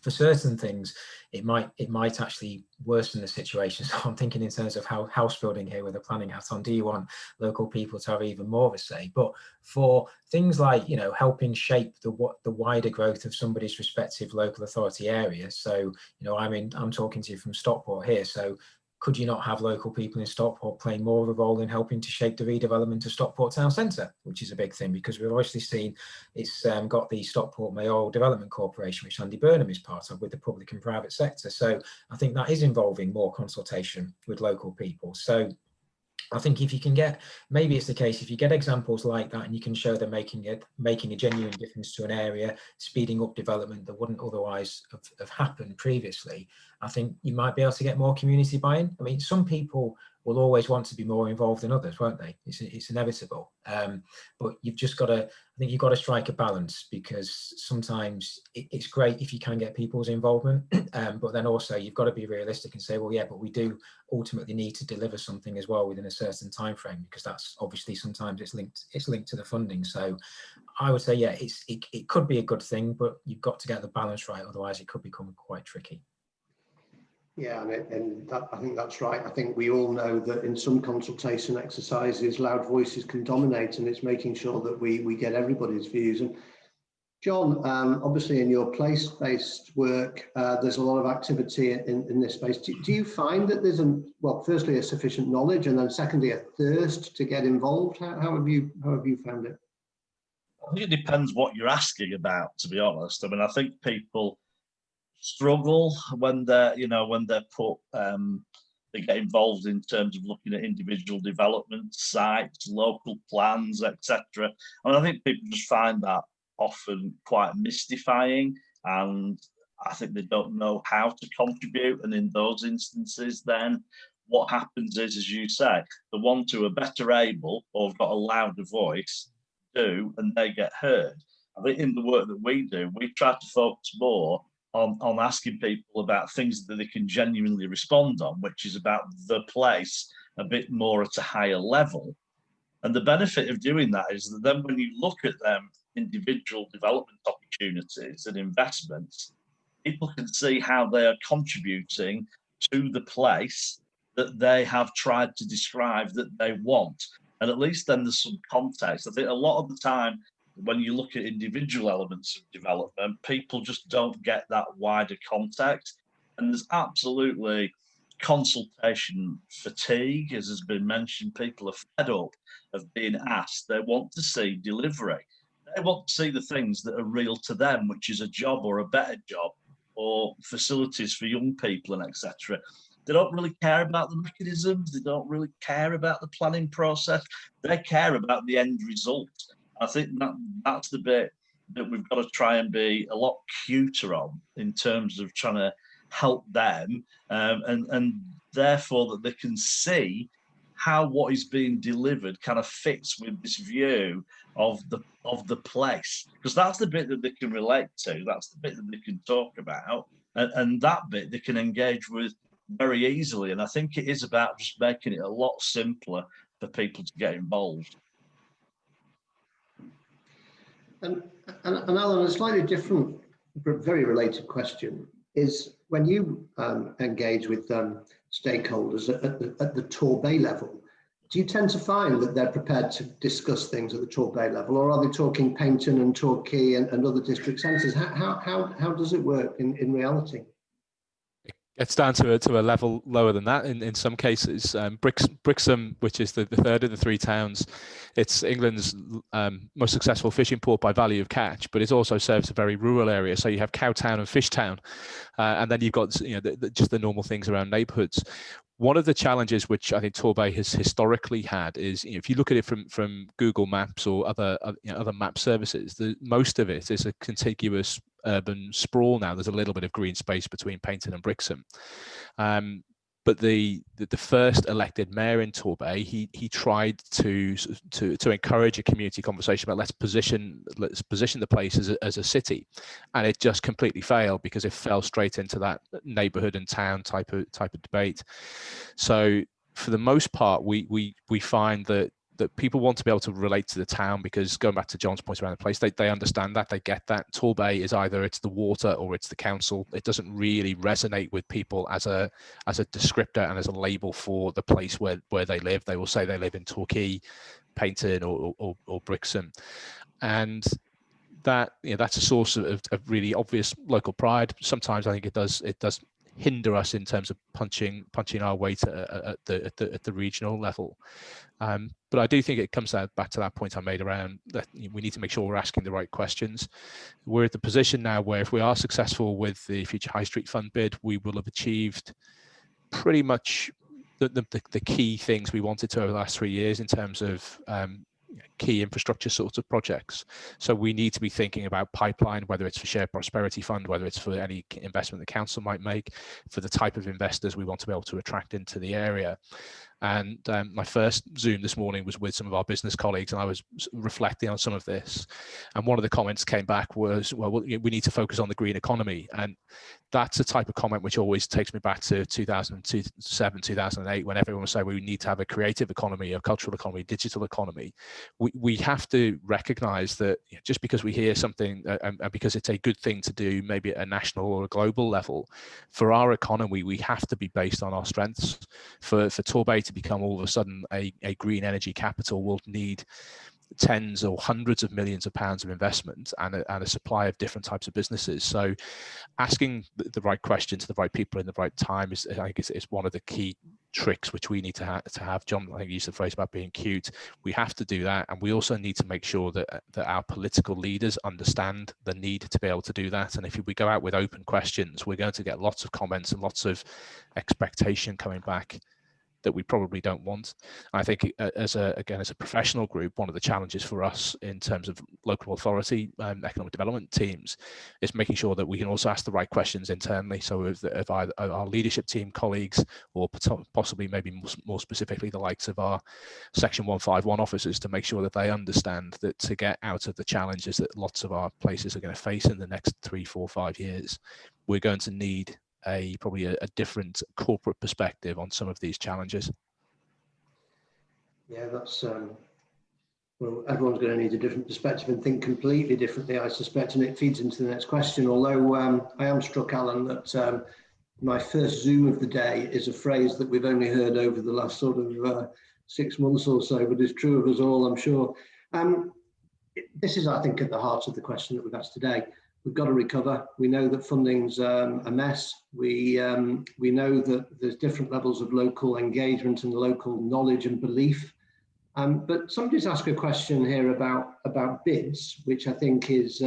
certain things, it might actually worsen the situation. So I'm thinking in terms of how house building here with a planning hat on, do you want local people to have even more of a say? But for things like, helping shape the wider growth of somebody's respective local authority area. So, I'm talking to you from Stockport here. So could you not have local people in Stockport playing more of a role in helping to shape the redevelopment of Stockport Town Centre, which is a big thing, because we've obviously seen it's got the Stockport Mayoral Development Corporation, which Andy Burnham is part of, with the public and private sector. So I think that is involving more consultation with local people. So I think if you can get, maybe it's the case, if you get examples like that and you can show them making a genuine difference to an area, speeding up development that wouldn't otherwise have happened previously, I think you might be able to get more community buy-in. I mean, some people will always want to be more involved than others, won't they? It's inevitable. But you've just got to, I think you've got to strike a balance, because sometimes it's great if you can get people's involvement, but then also you've got to be realistic and say, well, yeah, but we do ultimately need to deliver something as well within a certain time frame, because that's obviously sometimes it's linked to the funding. So I would say, yeah, it could be a good thing, but you've got to get the balance right, otherwise it could become quite tricky. Yeah, and I think that's right. I think we all know that in some consultation exercises, loud voices can dominate, and it's making sure that we get everybody's views. And John, obviously in your place-based work, there's a lot of activity in this space. Do you find that there's firstly a sufficient knowledge, and then secondly a thirst to get involved? How have you found it? I think it depends what you're asking about, to be honest. I mean, I think people struggle when they're put, they get involved in terms of looking at individual development sites, local plans, etc. I mean, I think people just find that often quite mystifying, and I think they don't know how to contribute. And in those instances, then what happens is, as you say, the ones who are better able or have got a louder voice do, and they get heard. I think in the work that we do, we try to focus more on asking people about things that they can genuinely respond on, which is about the place a bit more at a higher level. And the benefit of doing that is that then when you look at them individual development opportunities and investments, people can see how they are contributing to the place that they have tried to describe that they want. And at least then there's some context. I think a lot of the time when you look at individual elements of development, people just don't get that wider context. And there's absolutely consultation fatigue, as has been mentioned. People are fed up of being asked. They want to see delivery. They want to see the things that are real to them, which is a job or a better job or facilities for young people and etc. They don't really care about the mechanisms. They don't really care about the planning process. They care about the end result. I think that's the bit that we've got to try and be a lot cuter on in terms of trying to help them, and therefore that they can see how what is being delivered kind of fits with this view of the place, because that's the bit that they can relate to, that's the bit that they can talk about, and that bit they can engage with very easily. And I think it is about just making it a lot simpler for people to get involved. And Alan, a slightly different but very related question is, when you engage with stakeholders at the Torbay level, do you tend to find that they're prepared to discuss things at the Torbay level, or are they talking Paignton and Torquay and other district centres? How does it work in reality? It's down to a level lower than that in some cases. Brixham, which is the third of the three towns, it's England's most successful fishing port by value of catch, but it also serves a very rural area. So you have Cowtown and Fishtown, and then you've got just the normal things around neighbourhoods. One of the challenges which I think Torbay has historically had is, if you look at it from Google Maps or other map services, most of it is a contiguous urban sprawl now. There's a little bit of green space between Paignton and Brixham. But the first elected mayor in Torbay, he tried to encourage a community conversation about let's position the place as a city, and it just completely failed because it fell straight into that neighbourhood and town type of debate. So for the most part, we find that people want to be able to relate to the town, because going back to John's point around the place, they understand that, they get that. Torbay is either it's the water or it's the council. It doesn't really resonate with people as a descriptor and as a label for the place where they live. They will say they live in Torquay, Paignton or Brixham, and that's a source of really obvious local pride. Sometimes I think it does hinder us in terms of punching our weight at the regional level. But I do think it comes back to that point I made around that we need to make sure we're asking the right questions. We're at the position now where if we are successful with the Future High Street Fund bid, we will have achieved pretty much the key things we wanted to over the last 3 years in terms of key infrastructure sorts of projects. So we need to be thinking about pipeline, whether it's for Shared Prosperity Fund, whether it's for any investment the council might make, for the type of investors we want to be able to attract into the area. And my first Zoom this morning was with some of our business colleagues, and I was reflecting on some of this. And one of the comments came back was, well, we need to focus on the green economy. And that's a type of comment which always takes me back to 2007, 2008, when everyone was saying we need to have a creative economy, a cultural economy, digital economy. We have to recognize that just because we hear something and because it's a good thing to do, maybe at a national or a global level, for our economy, we have to be based on our strengths. For Torbay to become all of a sudden a green energy capital will need tens or hundreds of millions of pounds of investment and a supply of different types of businesses. So asking the right question to the right people in the right time is, I think, is one of the key tricks which we need to have. John, I think you used the phrase about being cute. We have to do that, and we also need to make sure that our political leaders understand the need to be able to do that. And if we go out with open questions, we're going to get lots of comments and lots of expectation coming back that we probably don't want. I think as a professional group, one of the challenges for us in terms of local authority economic development teams is making sure that we can also ask the right questions internally. So if our leadership team colleagues, or possibly maybe more specifically the likes of our Section 151 officers, to make sure that they understand that to get out of the challenges that lots of our places are going to face in the next 3, 4, 5 years, we're going to need probably a different corporate perspective on some of these challenges. Yeah, that's well, everyone's going to need a different perspective and think completely differently, I suspect, and it feeds into the next question. Although I am struck, Alan, that my first Zoom of the day is a phrase that we've only heard over the last sort of 6 months or so, but is true of us all, I'm sure. This is, I think, at the heart of the question that we've asked today. We've got to recover. We know that funding's a mess. We know that there's different levels of local engagement and local knowledge and belief. But somebody's asked a question here about bids, which I think is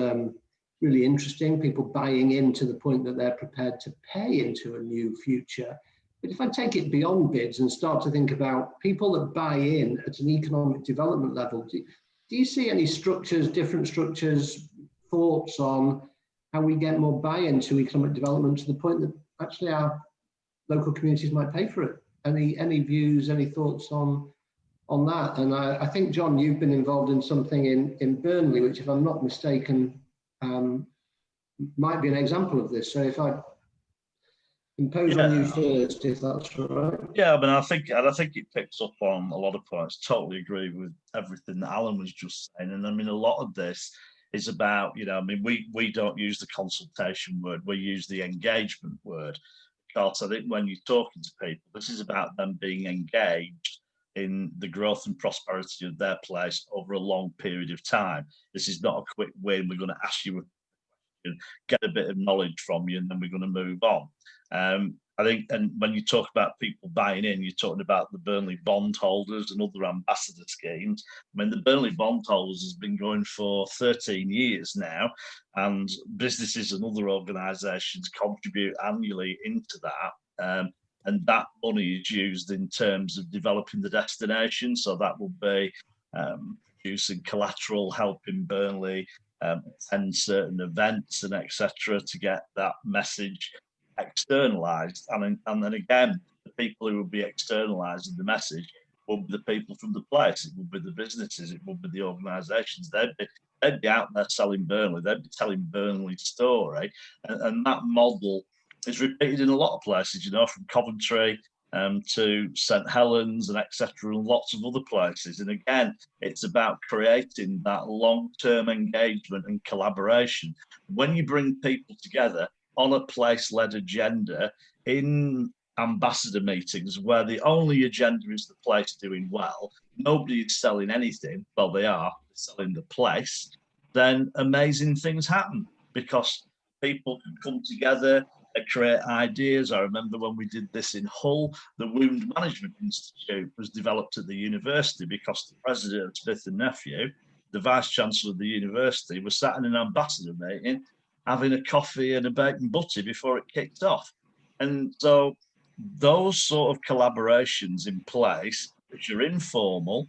really interesting. People buying in to the point that they're prepared to pay into a new future. But if I take it beyond bids and start to think about people that buy in at an economic development level, do you see any structures, different structures, thoughts on how we get more buy-in to economic development to the point that actually our local communities might pay for it? Any views, any thoughts on that? And I think, John, you've been involved in something in Burnley, which, if I'm not mistaken, might be an example of this. So if I impose on you first, if that's all right. Yeah, I mean, I think it picks up on a lot of points. Totally agree with everything that Alan was just saying. And I mean, a lot of this is about, I mean, we don't use the consultation word, we use the engagement word. Because I think when you're talking to people, this is about them being engaged in the growth and prosperity of their place over a long period of time. This is not a quick win. We're going to ask you a question, get a bit of knowledge from you, and then we're going to move on. I think, and when you talk about people buying in, you're talking about the Burnley bondholders and other ambassador schemes. I mean, the Burnley bondholders has been going for 13 years now, and businesses and other organisations contribute annually into that. And that money is used in terms of developing the destination. So that will be producing collateral, helping Burnley attend certain events and etc. to get that message externalized. And then again, the people who will be externalizing the message will be the people from the place. It will be the businesses. It will be the organisations. They'd be out there selling Burnley. They'd be telling Burnley's story. And that model is repeated in a lot of places, from Coventry to St Helens and etc. and lots of other places. And again, it's about creating that long-term engagement and collaboration. When you bring people together on a place-led agenda in ambassador meetings where the only agenda is the place doing well, nobody is selling anything, well, they are selling the place, then amazing things happen because people can come together and create ideas. I remember when we did this in Hull, the Wound Management Institute was developed at the university because the president of Smith and Nephew, the vice chancellor of the university, was sat in an ambassador meeting having a coffee and a bacon butty before it kicked off. And so those sort of collaborations in place, which are informal,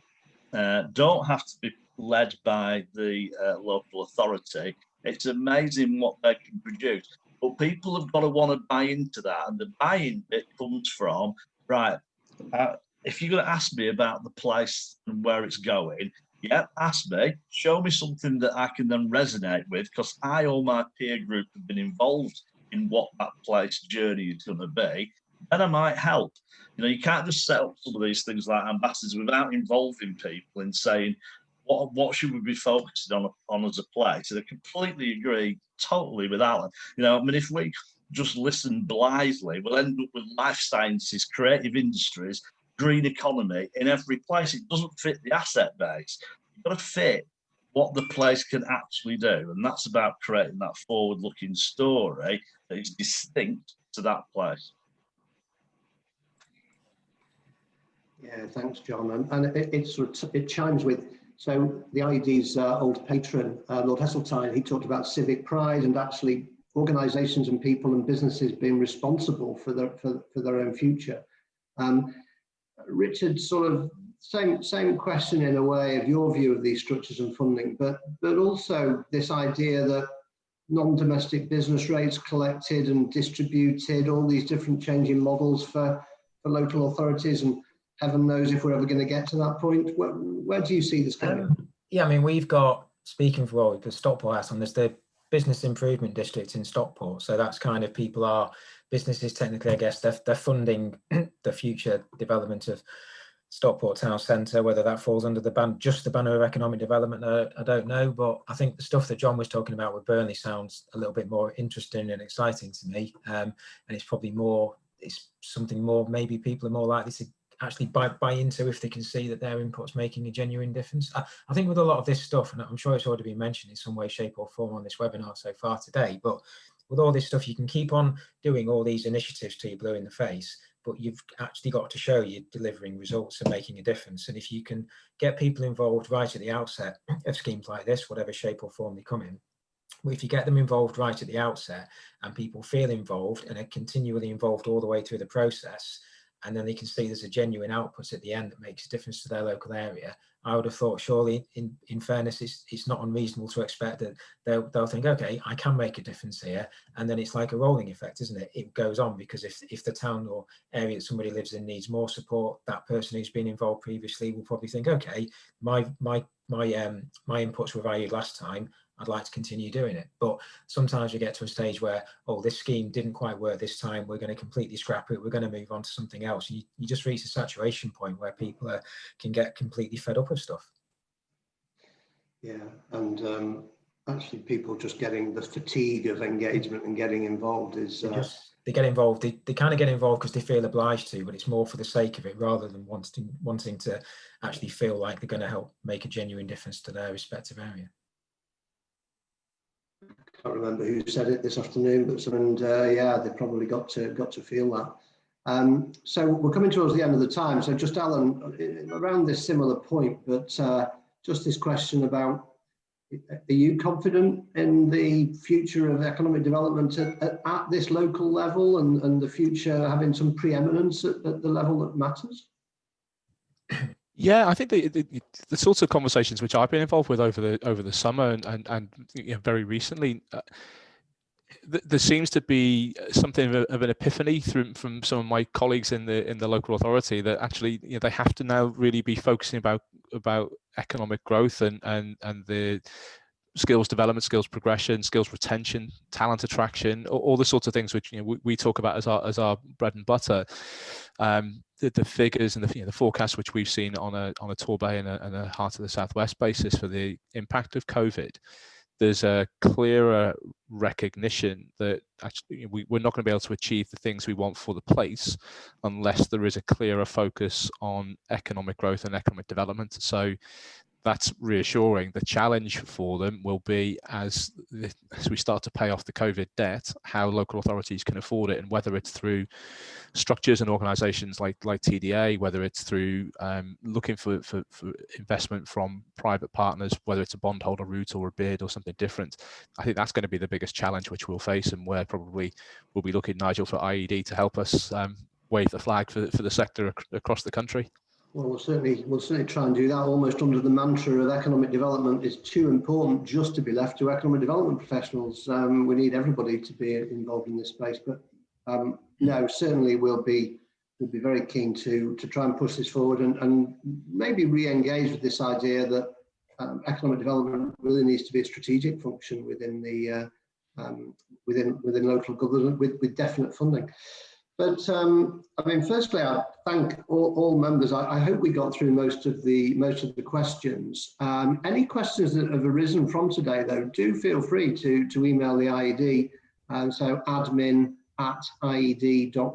don't have to be led by the local authority. It's amazing what they can produce. But people have got to want to buy into that. And the buy-in bit comes from, right, if you're going to ask me about the place and where it's going, yeah, ask me, show me something that I can then resonate with, because I or my peer group have been involved in what that place journey is going to be, then I might help. You can't just set up some of these things like ambassadors without involving people in saying, what should we be focusing on as a place? And I completely agree totally with Alan. I mean, if we just listen blithely, we'll end up with life sciences, creative industries, green economy in every place. It doesn't fit the asset base. You've got to fit what the place can actually do. And that's about creating that forward-looking story that is distinct to that place. Yeah, thanks, John. And it chimes with, so the IED's old patron, Lord Heseltine, he talked about civic pride and actually organisations and people and businesses being responsible for their own future. Richard, sort of same question in a way of your view of these structures and funding, but also this idea that non-domestic business rates collected and distributed, all these different changing models for local authorities, and heaven knows if we're ever going to get to that point. Where do you see this going? Yeah, I mean, we've got, speaking for all, because Stockport has on, there's the Business Improvement District in Stockport. So that's kind of people are businesses technically, I guess, they're funding the future development of Stockport Town Centre. Whether that falls under the banner of economic development, I don't know. But I think the stuff that John was talking about with Burnley sounds a little bit more interesting and exciting to me. And it's probably more, it's something more, maybe people are more likely to actually buy into if they can see that their input's making a genuine difference. I think with a lot of this stuff, and I'm sure it's already been mentioned in some way, shape or form on this webinar so far today, but with all this stuff, you can keep on doing all these initiatives till you're blue in the face, but you've actually got to show you're delivering results and making a difference. And if you can get people involved right at the outset of schemes like this, whatever shape or form they come in, if you get them involved right at the outset and people feel involved and are continually involved all the way through the process, and then they can see there's a genuine output at the end that makes a difference to their local area, I would have thought surely in fairness, it's not unreasonable to expect that they'll think, okay, I can make a difference here. And then it's like a rolling effect, isn't it? It goes on, because if the town or area that somebody lives in needs more support, that person who's been involved previously will probably think, okay, my inputs were valued last time, I'd like to continue doing it. But sometimes we get to a stage where, oh, this scheme didn't quite work this time, we're going to completely scrap it, we're going to move on to something else. You just reach a saturation point where people can get completely fed up with stuff. Yeah, and actually people just getting the fatigue of engagement and getting involved is... They get involved, they kind of get involved because they feel obliged to, but it's more for the sake of it rather than wanting to actually feel like they're going to help make a genuine difference to their respective area. I can't remember who said it this afternoon, but yeah, they probably got to feel that. So we're coming towards the end of the time. So just Alan, around this similar point, but just this question about, are you confident in the future of economic development at this local level and the future having some preeminence at the level that matters? Yeah, I think the sorts of conversations which I've been involved with over the summer and you know, very recently, there seems to be something of an epiphany from some of my colleagues in the local authority that actually, you know, they have to now really be focusing about economic growth and the skills development, skills progression, skills retention, talent attraction, all the sorts of things which, you know, we talk about as our bread and butter. The figures and the forecasts which we've seen on a Torbay and a Heart of the Southwest basis for the impact of COVID, there's a clearer recognition that actually we're not going to be able to achieve the things we want for the place unless there is a clearer focus on economic growth and economic development. So that's reassuring. The challenge for them will be as we start to pay off the COVID debt, how local authorities can afford it, and whether it's through structures and organisations like TDA, whether it's through looking for investment from private partners, whether it's a bondholder route or a bid or something different. I think that's going to be the biggest challenge which we'll face, and where probably we'll be looking, Nigel, for IED to help us wave the flag for the sector across the country. Well, we'll certainly try and do that, almost under the mantra of economic development is too important just to be left to economic development professionals. We need everybody to be involved in this space, but no, certainly we'll be very keen to try and push this forward and maybe re-engage with this idea that economic development really needs to be a strategic function within the within local government with definite funding. But I mean, firstly, I thank all members. I hope we got through most of the questions. Any questions that have arisen from today, though, do feel free to email the IED. So admin ied.co.uk,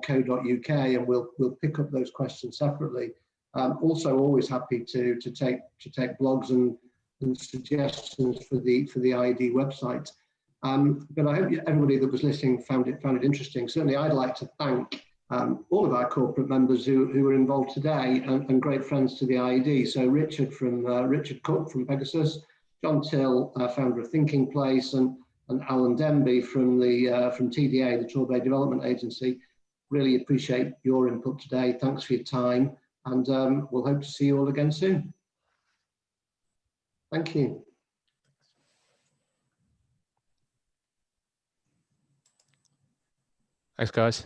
and we'll pick up those questions separately. Also, always happy to take blogs and suggestions for the IED website. But I hope everybody that was listening found it interesting. Certainly, I'd like to thank all of our corporate members who were involved today, and great friends to the IED. So Richard Cook from Pegasus, John Till, founder of Thinking Place, and Alan Denby from TDA, the Torbay Development Agency. Really appreciate your input today. Thanks for your time, and we'll hope to see you all again soon. Thank you. Thanks, guys.